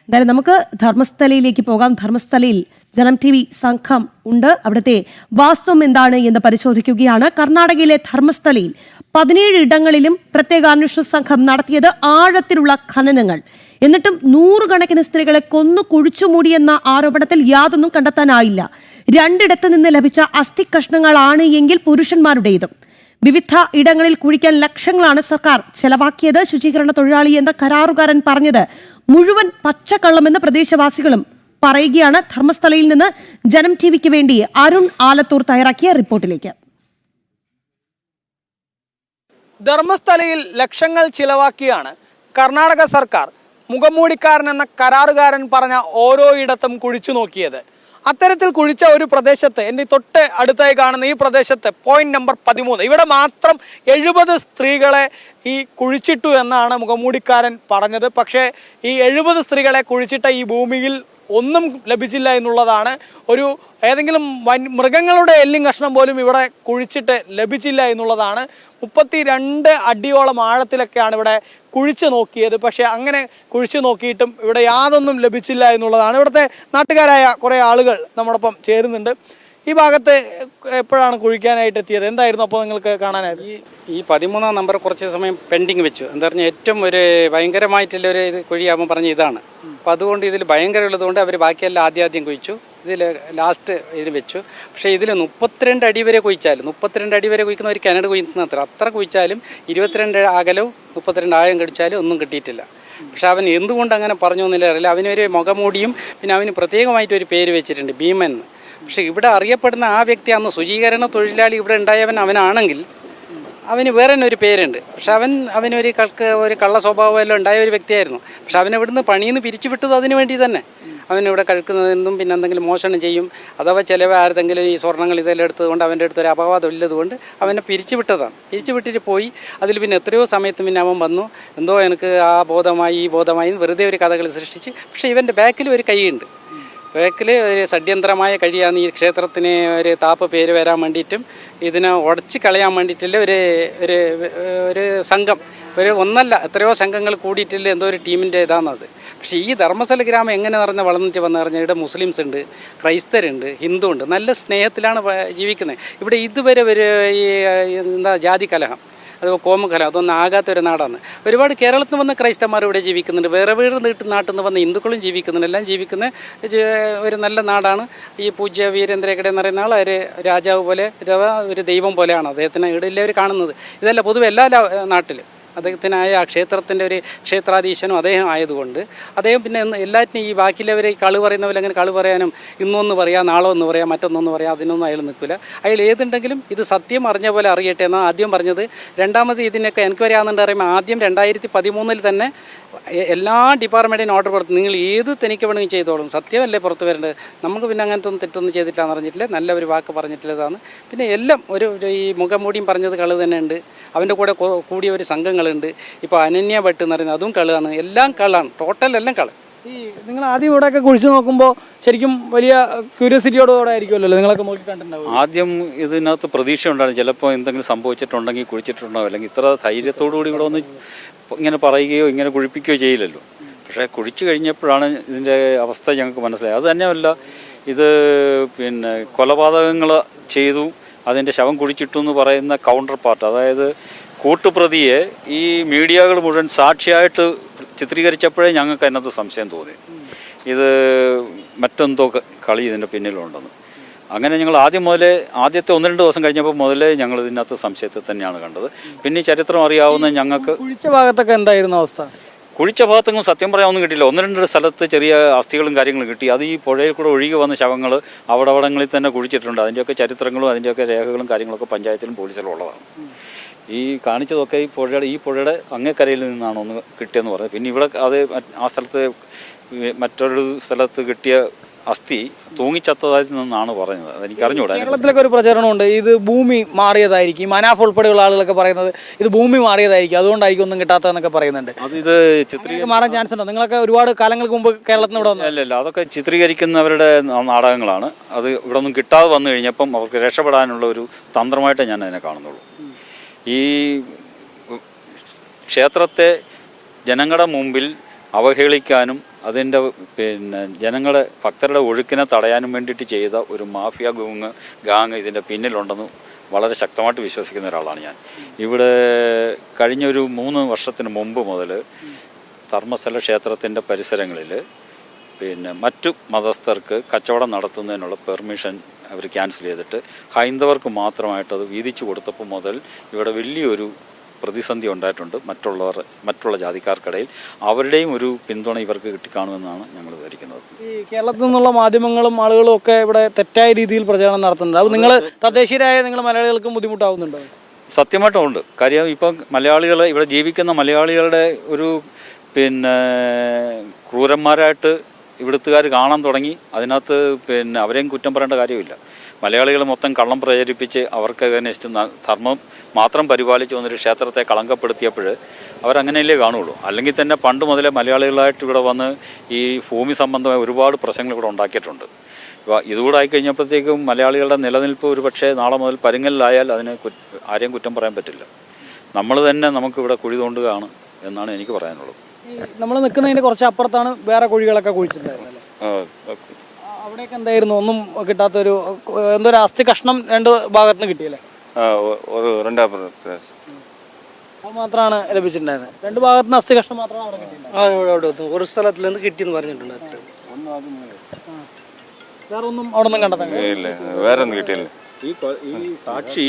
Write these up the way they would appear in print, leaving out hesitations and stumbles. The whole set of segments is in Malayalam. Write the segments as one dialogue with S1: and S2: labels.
S1: എന്തായാലും നമുക്ക് ധർമ്മസ്ഥലയിലേക്ക് പോകാം. ധർമ്മസ്ഥലയിൽ ജനം TV സംഘം ഉണ്ട്. അവിടുത്തെ വാസ്തവം എന്താണ് എന്ന് പരിശോധിക്കുകയാണ്. കർണാടകയിലെ ധർമ്മസ്ഥലയിൽ 17 ഇടങ്ങളിലും പ്രത്യേക അന്വേഷണ സംഘം നടത്തിയത് ആഴത്തിലുള്ള ഖനനങ്ങൾ. എന്നിട്ടും നൂറുകണക്കിന് സ്ത്രീകളെ കൊന്നു കുഴിച്ചുമൂടിയെന്ന ആരോപണത്തിൽ യാതൊന്നും കണ്ടെത്താനായില്ല. 2 ഇടത്ത് നിന്ന് ലഭിച്ച അസ്ഥി കഷ്ണങ്ങളാണ് എങ്കിൽ പുരുഷന്മാരുടേതും. വിവിധ ഇടങ്ങളിൽ കുഴിക്കാൻ ലക്ഷങ്ങളാണ് സർക്കാർ ചെലവാക്കിയത്. ശുചീകരണ തൊഴിലാളി എന്ന കരാറുകാരൻ പറഞ്ഞത് മുഴുവൻ പച്ചക്കള്ളമെന്ന് പ്രദേശവാസികളും പറയുകയാണ്. ധർമ്മസ്ഥലയിൽ നിന്ന് ജനം TVക്ക് വേണ്ടി അരുൺ ആലത്തൂർ തയ്യാറാക്കിയ റിപ്പോർട്ടിലേക്ക്.
S2: ധർമ്മസ്ഥലയിൽ ലക്ഷങ്ങൾ ചിലവാക്കിയാണ് കർണാടക സർക്കാർ മുഖംമൂടിക്കാരൻ എന്ന കരാറുകാരൻ പറഞ്ഞ ഓരോ ഇടത്തും കുഴിച്ചു നോക്കിയത്. അത്തരത്തിൽ കുഴിച്ച ഒരു പ്രദേശത്ത്, എൻ്റെ തൊട്ട് അടുത്തായി കാണുന്ന ഈ പ്രദേശത്ത് പോയിന്റ് നമ്പർ 13, ഇവിടെ മാത്രം 70 സ്ത്രീകളെ ഈ കുഴിച്ചിട്ടു എന്നാണ് മുഖംമൂടിക്കാരൻ പറഞ്ഞത്. പക്ഷേ ഈ 70 സ്ത്രീകളെ കുഴിച്ചിട്ട ഈ ഭൂമിയിൽ ഒന്നും ലഭിച്ചില്ല എന്നുള്ളതാണ്. ഏതെങ്കിലും മൃഗങ്ങളുടെ എല്ലും കഷ്ണം പോലും ഇവിടെ കുഴിച്ചിട്ട് ലഭിച്ചില്ല എന്നുള്ളതാണ്. 32 അടിയോളം ആഴത്തിലൊക്കെയാണ് ഇവിടെ കുഴിച്ചു നോക്കിയത്. പക്ഷേ അങ്ങനെ കുഴിച്ചു നോക്കിയിട്ടും ഇവിടെ യാതൊന്നും ലഭിച്ചില്ല എന്നുള്ളതാണ്. ഇവിടുത്തെ നാട്ടുകാരായ കുറേ ആളുകൾ നമ്മോടൊപ്പം ചേരുന്നുണ്ട്. ഈ ഭാഗത്ത് എപ്പോഴാണ് കുഴിക്കാനായിട്ട് എത്തിയത്? എന്തായിരുന്നു അപ്പോൾ നിങ്ങൾക്ക് കാണാനായത്?
S3: ഈ 13-ാം നമ്പർ കുറച്ച് സമയം പെൻഡിങ് വെച്ചു. എന്താ പറഞ്ഞാൽ ഏറ്റവും ഒരു ഭയങ്കരമായിട്ടുള്ള ഒരു കുഴിയാകുമ്പോൾ പറഞ്ഞ ഇതാണ്. അപ്പോൾ അതുകൊണ്ട് ഇതിൽ ഭയങ്കര ഉള്ളതുകൊണ്ട് അവർ ബാക്കിയെല്ലാം ആദ്യം കുഴിച്ചു. ഇതിൽ ലാസ്റ്റ് ഇത് വെച്ചു. പക്ഷേ ഇതിൽ 32 അടി വരെ കുഴിച്ചാലും, 32 അടി വരെ കുഴിക്കുന്ന ഒരു കിണർ കുഴിക്കുന്ന അത്ര കുഴിച്ചാലും 22 അകലവും 32 ആഴം കഴിച്ചാലും ഒന്നും കിട്ടിയിട്ടില്ല. പക്ഷെ അവൻ എന്തുകൊണ്ട് അങ്ങനെ പറഞ്ഞു എന്നില്ല അറിയില്ല. അവനൊരു മുഖമൂടിയും പിന്നെ അവന് പ്രത്യേകമായിട്ടൊരു പേര് വെച്ചിട്ടുണ്ട്, ഭീമൻ. പക്ഷെ ഇവിടെ അറിയപ്പെടുന്ന ആ വ്യക്തി അന്ന് ശുചീകരണ തൊഴിലാളി ഇവിടെ അവനാണെങ്കിൽ അവന് വേറെ തന്നെ ഒരു പേരുണ്ട്. പക്ഷെ അവനൊരു കള്ള സ്വഭാവമെല്ലാം ഉണ്ടായ ഒരു വ്യക്തിയായിരുന്നു. പക്ഷെ അവനിവിടുന്ന് പണിയിൽ നിന്ന് പിരിച്ചു വിട്ടത് അതിന് വേണ്ടി തന്നെ. അവനിവിടെ കഴിക്കുന്നതെന്നും പിന്നെ എന്തെങ്കിലും മോഷണം ചെയ്യും, അഥവാ ചിലവ് ആരെങ്കിലും ഈ സ്വർണ്ണങ്ങൾ ഇതെല്ലാം എടുത്തതുകൊണ്ട് അവൻ്റെ അടുത്ത് ഒരു അപവാദം ഇല്ലതുകൊണ്ട് അവനെ പിരിച്ചു വിട്ടതാണ്. പിരിച്ചു വിട്ടിട്ട് പോയി. അതിൽ പിന്നെ എത്രയോ സമയത്ത് പിന്നെ അവൻ വന്നു, എന്തോ എനിക്ക് ആ ബോധമായി ഈ ബോധമായി വെറുതെ ഒരു കഥകൾ സൃഷ്ടിച്ച്. പക്ഷേ ഇവൻ്റെ ബാക്കിൽ ഒരു കൈയുണ്ട്. ബാക്കിൽ ഒരു ഷഡ്യന്ത്രമായ കഴിയാണ് ഈ ക്ഷേത്രത്തിന് ഒരു താപ്പ് പേര് വരാൻ വേണ്ടിയിട്ടും ഇതിനെ ഉടച്ച് കളയാൻ വേണ്ടിയിട്ടുള്ള ഒരു സംഘം, ഒന്നല്ല എത്രയോ സംഘങ്ങൾ കൂടിയിട്ടില്ല എന്തോ ഒരു ടീമിൻ്റെ ഇതാണത്. പക്ഷേ ഈ ധർമ്മസ്ഥല ഗ്രാമം എങ്ങനെ വളർന്നിട്ട് വന്നു പറഞ്ഞാൽ ഇവിടെ മുസ്ലിംസ് ഉണ്ട്, ക്രൈസ്തരുണ്ട്, ഹിന്ദു ഉണ്ട്. നല്ല സ്നേഹത്തിലാണ് ജീവിക്കുന്നത്. ഇവിടെ ഇതുവരെ ജാതി കലഹം, അതുപോലെ കോമുകലം അതൊന്നും ആകാത്തൊരു നാടാണ്. ഒരുപാട് കേരളത്തിൽ നിന്ന് വന്ന ക്രൈസ്തവന്മാർ ഇവിടെ ജീവിക്കുന്നുണ്ട്. വേറെ നാട്ടിൽ നിന്ന് വന്ന ഹിന്ദുക്കളും ജീവിക്കുന്നുണ്ട്. എല്ലാം ജീവിക്കുന്ന ഒരു നല്ല നാടാണ്. ഈ പൂജ്യ വീരേന്ദ്രകട എന്ന് പറയുന്ന ആൾ ഒരു രാജാവ് പോലെ, ഒരു ദൈവം പോലെയാണ് അദ്ദേഹത്തിന് ഇവിടെ എല്ലാവരും കാണുന്നത്. ഇതല്ല പൊതുവെ എല്ലാ നാട്ടിലും അദ്ദേഹത്തിനായ ആ ക്ഷേത്രത്തിൻ്റെ ഒരു ക്ഷേത്രാധീശനും അദ്ദേഹം ആയതുകൊണ്ട് അദ്ദേഹം പിന്നെ എല്ലാറ്റിനും ഈ ബാക്കിയുള്ളവരെ കളി പറയുന്ന പോലെ അങ്ങനെ കളി പറയാനും ഇന്നൊന്ന് പറയാം, നാളെ ഒന്ന് പറയാം, മറ്റൊന്നൊന്ന് പറയാം, അതിനൊന്നും അയാൾ നിൽക്കില്ല. അയാൾ ഏതുണ്ടെങ്കിലും ഇത് സത്യം അറിഞ്ഞ പോലെ അറിയട്ടെ എന്നാണ് ആദ്യം പറഞ്ഞത്. രണ്ടാമത് ഇതിനൊക്കെ എനിക്ക് പറയാമെന്നുണ്ട് പറയുമ്പോൾ ആദ്യം 2013 തന്നെ എല്ലാ ഡിപ്പാർട്ട്മെൻറ്റിനും ഓർഡർ കൊടുത്തു, നിങ്ങൾ ഏത് തനിക്ക് വേണമെങ്കിൽ ചെയ്തോളും, സത്യമല്ലേ പുറത്ത് വരേണ്ടത്, നമുക്ക് പിന്നെ അങ്ങനത്തെ ഒന്നും തെറ്റൊന്നും ചെയ്തിട്ടില്ലാന്ന് പറഞ്ഞിട്ടില്ല, നല്ല ഒരു വാക്ക് പറഞ്ഞിട്ടുള്ളതാണ്. പിന്നെ എല്ലാം ഈ മുഖംമൂടിയും പറഞ്ഞത് കള് തന്നെ ഉണ്ട്. അവൻ്റെ കൂടെ കൂടിയ ഒരു സംഘങ്ങളുണ്ട്. ഇപ്പോൾ അനന്യ ഭട്ട് എന്ന് പറയുന്നത് അതും കളാണ്. എല്ലാം കളാണ്, ടോട്ടൽ എല്ലാം കള.
S2: ഈ നിങ്ങൾ ആദ്യം ഇവിടെയൊക്കെ കുഴിച്ചു നോക്കുമ്പോൾ ശരിക്കും വലിയ ക്യൂരിയോസിറ്റിയോടെ ആയിരിക്കുമല്ലോ നിങ്ങളൊക്കെ നോക്കി കണ്ടിട്ടുണ്ടാവും.
S4: ആദ്യം ഇതിനകത്ത് പ്രതീക്ഷ ഉണ്ടായിരുന്നു, ചിലപ്പോൾ എന്തെങ്കിലും സംഭവിച്ചിട്ടുണ്ടെങ്കിൽ കുഴിച്ചിട്ടുണ്ടോ, അല്ലെങ്കിൽ ഇത്ര ധൈര്യത്തോടുകൂടി ഇവിടെ ഒന്ന് ഇങ്ങനെ പറയുകയോ ഇങ്ങനെ കുഴിപ്പിക്കുകയോ ചെയ്യില്ലല്ലോ. പക്ഷേ കുഴിച്ചു കഴിഞ്ഞപ്പോഴാണ് ഇതിൻ്റെ അവസ്ഥ ഞങ്ങൾക്ക് മനസ്സിലായത്. അത് തന്നെയല്ല, ഇത് പിന്നെ കൊലപാതകങ്ങൾ ചെയ്തു അതിൻ്റെ ശവം കുഴിച്ചിട്ടു എന്ന് പറയുന്ന കൗണ്ടർ പാർട്ട്, അതായത് കൂട്ടുപ്രതിയെ ഈ മീഡിയകൾ മുഴുവൻ സാക്ഷിയായിട്ട് ചിത്രീകരിച്ചപ്പോഴേ ഞങ്ങൾക്ക് അതിനകത്ത് സംശയം തോന്നി, ഇത് മറ്റെന്തോ കളി ഇതിൻ്റെ പിന്നിലുണ്ടെന്ന്. അങ്ങനെ ഞങ്ങൾ ആദ്യത്തെ 1-2 ദിവസം കഴിഞ്ഞപ്പോൾ മുതലേ ഞങ്ങൾ ഇതിനകത്ത് സംശയത്തെ തന്നെയാണ് കണ്ടത്. പിന്നെ ഈ ചരിത്രം അറിയാവുന്ന ഞങ്ങൾക്ക്
S2: കുഴിച്ച ഭാഗത്തൊക്കെ എന്തായിരുന്നു അവസ്ഥ?
S4: കുഴിച്ച ഭാഗത്തൊന്നും സത്യം പറയാനൊന്നും കിട്ടിയില്ല. 1-2 സ്ഥലത്ത് ചെറിയ അസ്ഥികളും കാര്യങ്ങളും കിട്ടി. അത് ഈ പുഴയിൽ കൂടെ ഒഴുകി വന്ന ശവങ്ങൾ അവിടങ്ങളിൽ തന്നെ കുഴിച്ചിട്ടുണ്ട്. അതിൻ്റെയൊക്കെ ചരിത്രങ്ങളും അതിൻ്റെയൊക്കെ രേഖകളും കാര്യങ്ങളൊക്കെ പഞ്ചായത്തിലും പോലീസിലും ഉള്ളതാണ്. ഈ കാണിച്ചതൊക്കെ ഈ പുഴയുടെ അങ്ങേക്കരയിൽ നിന്നാണ് ഒന്ന് കിട്ടിയെന്ന് പറഞ്ഞത്. പിന്നെ ഇവിടെ ആ സ്ഥലത്ത് മറ്റൊരു സ്ഥലത്ത് കിട്ടിയ അസ്ഥി തൂങ്ങിച്ചത്തതായി നിന്നാണ് പറഞ്ഞത്. അതെനിക്ക് അറിഞ്ഞൂടാ.
S2: കേരളത്തിലൊക്കെ ഒരു പ്രചരണമുണ്ട്, ഇത് ഭൂമി മാറിയതായിരിക്കും. മനാഫ് ഉൾപ്പെടെയുള്ള ആളുകളൊക്കെ പറയുന്നത് ഇത് ഭൂമി മാറിയതായിരിക്കും, അതുകൊണ്ടായിരിക്കും ഒന്നും കിട്ടാത്തതെന്നൊക്കെ പറയുന്നുണ്ട്.
S4: അത് ഇത്
S2: മാറാൻ ചാൻസ് ഉണ്ടോ? നിങ്ങളൊക്കെ ഒരുപാട് കാലങ്ങൾക്ക് മുമ്പ് കേരളത്തിൽ ഇവിടെ വന്നു.
S4: അല്ലല്ല, അതൊക്കെ ചിത്രീകരിക്കുന്നവരുടെ നാടകങ്ങളാണ്. അത് ഇവിടെ ഒന്നും കിട്ടാതെ വന്നു കഴിഞ്ഞപ്പം അവർക്ക് രക്ഷപ്പെടാനുള്ള ഒരു തന്ത്രമായിട്ടേ ഞാൻ അതിനെ കാണുന്നുള്ളൂ. ഈ ക്ഷേത്രത്തെ ജനങ്ങളുടെ മുമ്പിൽ അവഹേളിക്കാനും അതിൻ്റെ ജനങ്ങളുടെ ഭക്തരുടെ ഒഴുക്കിനെ തടയാനും വേണ്ടിയിട്ട് ചെയ്ത ഒരു മാഫിയ ഗാങ് ഇതിൻ്റെ പിന്നിലുണ്ടെന്ന് വളരെ ശക്തമായിട്ട് വിശ്വസിക്കുന്ന ഒരാളാണ് ഞാൻ. ഇവിടെ കഴിഞ്ഞൊരു 3 വർഷത്തിന് മുമ്പ് മുതൽ ധർമ്മസ്ഥല ക്ഷേത്രത്തിൻ്റെ പരിസരങ്ങളിൽ മറ്റു മതസ്ഥർക്ക് കച്ചവടം നടത്തുന്നതിനുള്ള പെർമിഷൻ അവർ ക്യാൻസൽ ചെയ്തിട്ട് ഹൈന്ദവർക്ക് മാത്രമായിട്ട് അത് വീതിച്ചു കൊടുത്തപ്പോൾ മുതൽ ഇവിടെ വലിയൊരു പ്രതിസന്ധി ഉണ്ടായിട്ടുണ്ട്. മറ്റുള്ള ജാതിക്കാർക്കിടയിൽ അവരുടെയും ഒരു പിന്തുണ ഇവർക്ക് കിട്ടിക്കാണുമെന്നാണ് ഞങ്ങൾ ധരിക്കുന്നത്.
S2: ഈ കേരളത്തിൽ നിന്നുള്ള മാധ്യമങ്ങളും ആളുകളും ഒക്കെ ഇവിടെ തെറ്റായ രീതിയിൽ പ്രചാരണം നടത്തുന്നുണ്ട്. അത് നിങ്ങൾ തദ്ദേശീയരായ നിങ്ങൾ മലയാളികൾക്കും ബുദ്ധിമുട്ടാവുന്നുണ്ടോ?
S4: സത്യമായിട്ടും ഉണ്ട്. കാര്യം ഇപ്പം മലയാളികൾ ഇവിടെ ജീവിക്കുന്ന മലയാളികളുടെ ഒരു ക്രൂരന്മാരായിട്ട് ഇവിടുത്തുകാർ കാണാൻ തുടങ്ങി. അതിനകത്ത് അവരെയും കുറ്റം പറയേണ്ട കാര്യമില്ല. മലയാളികൾ മൊത്തം കള്ളം പ്രചരിപ്പിച്ച് അവർക്ക് അഗൈൻസ്റ്റ് ധർമ്മം മാത്രം പരിപാലിച്ച് വന്നൊരു ക്ഷേത്രത്തെ കളങ്കപ്പെടുത്തിയപ്പോൾ അവരങ്ങനെയല്ലേ കാണുള്ളൂ. അല്ലെങ്കിൽ തന്നെ പണ്ട് മുതലേ മലയാളികളായിട്ട് ഇവിടെ വന്ന് ഈ ഭൂമി സംബന്ധമായ ഒരുപാട് പ്രശ്നങ്ങൾ ഇവിടെ ഉണ്ടാക്കിയിട്ടുണ്ട്. ഇതുകൂടെ ആയിക്കഴിഞ്ഞപ്പോഴത്തേക്കും മലയാളികളുടെ നിലനിൽപ്പ് ഒരു പക്ഷേ നാളെ മുതൽ പരുങ്ങലിലായാൽ അതിന് ആരെയും കുറ്റം പറയാൻ പറ്റില്ല. നമ്മൾ തന്നെ നമുക്കിവിടെ കുഴി തോണ്ടുകയാണ് എന്നാണ് എനിക്ക് പറയാനുള്ളത്.
S2: നമ്മൾ നിൽക്കുന്നതിന് കുറച്ച് അപ്പുറത്താണ് വേറെ കുഴികളൊക്കെ കുഴിച്ചിട്ടുണ്ടായിരുന്നല്ലേ? അവിടെയൊക്കെ എന്തായിരുന്നു? ഒന്നും കിട്ടാത്തൊരു എന്തോ ഒരു അസ്ഥി കഷ്ണം 2 ഭാഗത്തുനിന്ന് കിട്ടിയല്ലേ? അത് മാത്രമാണ് ലഭിച്ചിട്ടുണ്ടായിരുന്നത്. 2 ഭാഗത്തുനിന്ന് അസ്ഥി കഷ്ണം മാത്രമാണ് അവിടെ കിട്ടിയിട്ടുണ്ടായിരുന്നത്.
S5: ഒരു സ്ഥലത്തിൽ നിന്ന് കിട്ടിയെന്ന് പറഞ്ഞിട്ടുണ്ട്.
S2: വേറെ ഒന്നും അവിടെ നിന്നും കണ്ടെത്താൻ
S4: വേറെ ഒന്നും കിട്ടിയില്ല. ഈ സാക്ഷി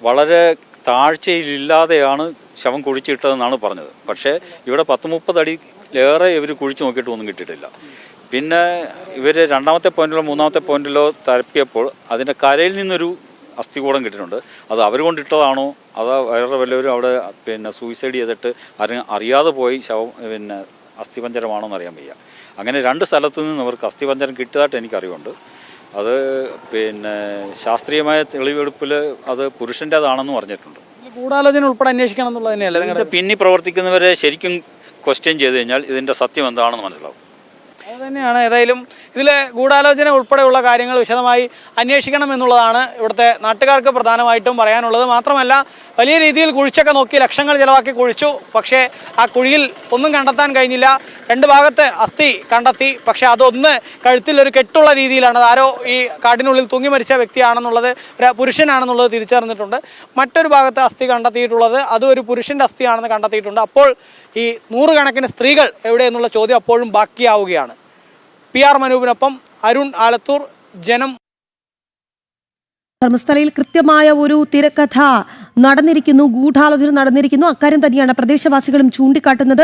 S4: വളരെ താഴ്ചയിലില്ലാതെയാണ് ശവം കുഴിച്ചിട്ടതെന്നാണ് പറഞ്ഞത്. പക്ഷേ ഇവിടെ 10-30 അടിയിലേറെ ഇവർ കുഴിച്ചു നോക്കിയിട്ട് ഒന്നും കിട്ടിയിട്ടില്ല. പിന്നെ ഇവർ 2ാമത്തെ പോയിന്റിലോ 3ാമത്തെ പോയിന്റിലോ തരപ്പിയപ്പോൾ അതിൻ്റെ കരയിൽ നിന്നൊരു അസ്ഥികൂടം കിട്ടിയിട്ടുണ്ട്. അത് അവർ കൊണ്ടിട്ടതാണോ അതോ വേറെ വല്ലവരും അവിടെ സൂയിസൈഡ് ചെയ്തിട്ട് അറിയാതെ പോയി ശവം അസ്ഥിപഞ്ജരമാണോ എന്ന് അറിയാൻ വയ്യ. അങ്ങനെ 2 സ്ഥലത്തു നിന്ന് അവർക്ക് അസ്ഥിപഞ്ജരം കിട്ടിയതായിട്ട് എനിക്കറിവുണ്ട്. അത് ശാസ്ത്രീയമായ തെളിവെടുപ്പിൽ അത് പുരുഷൻ്റേതാണെന്ന് പറഞ്ഞിട്ടുണ്ട്.
S2: ഗൂഢാലോചന ഉൾപ്പെടെ അന്വേഷിക്കണം എന്നുള്ളത് തന്നെയല്ലേ?
S4: ഇതിൻ്റെ പിന്നിൽ പ്രവർത്തിക്കുന്നവരെ ശരിക്കും ക്വസ്റ്റ്യൻ ചെയ്ത് കഴിഞ്ഞാൽ ഇതിൻ്റെ സത്യം എന്താണെന്ന് മനസ്സിലാവും.
S2: അത് തന്നെയാണ്. ഏതായാലും ഇതിലെ ഗൂഢാലോചന ഉൾപ്പെടെയുള്ള കാര്യങ്ങൾ വിശദമായി അന്വേഷിക്കണം എന്നുള്ളതാണ് ഇവിടുത്തെ നാട്ടുകാർക്ക് പ്രധാനമായിട്ടും പറയാനുള്ളത്. മാത്രമല്ല, വലിയ രീതിയിൽ കുഴിച്ചൊക്കെ നോക്കി ലക്ഷങ്ങൾ ചിലവാക്കി കുഴിച്ചു. പക്ഷേ ആ കുഴിയിൽ ഒന്നും കണ്ടെത്താൻ കഴിഞ്ഞില്ല. 2 ഭാഗത്ത് അസ്ഥി കണ്ടെത്തി. പക്ഷേ അതൊന്ന് കഴുത്തിൽ ഒരു കെട്ടുള്ള രീതിയിലാണ്. ആരോ ഈ കാടിനുള്ളിൽ തൂങ്ങി മരിച്ച വ്യക്തിയാണെന്നുള്ളത്, ഒരു പുരുഷനാണെന്നുള്ളത് തിരിച്ചറിഞ്ഞിട്ടുണ്ട്. മറ്റൊരു ഭാഗത്ത് അസ്ഥി കണ്ടെത്തിയിട്ടുള്ളത് അതും ഒരു പുരുഷൻ്റെ അസ്ഥിയാണെന്ന് കണ്ടെത്തിയിട്ടുണ്ട്. അപ്പോൾ ഈ 100 കണക്കിന് സ്ത്രീകൾ എവിടെ എന്നുള്ള ചോദ്യം അപ്പോഴും ബാക്കിയാവുകയാണ്. PR മനൂപിനൊപ്പം അരുൺ ആലത്തൂർ, ജനം.
S1: ധർമ്മസ്ഥലയിൽ കൃത്യമായ ഒരു തിരക്കഥ നടന്നിരിക്കുന്നു, ഗൂഢാലോചന നടന്നിരിക്കുന്നു. അക്കാര്യം തന്നെയാണ് പ്രദേശവാസികളും ചൂണ്ടിക്കാട്ടുന്നത്.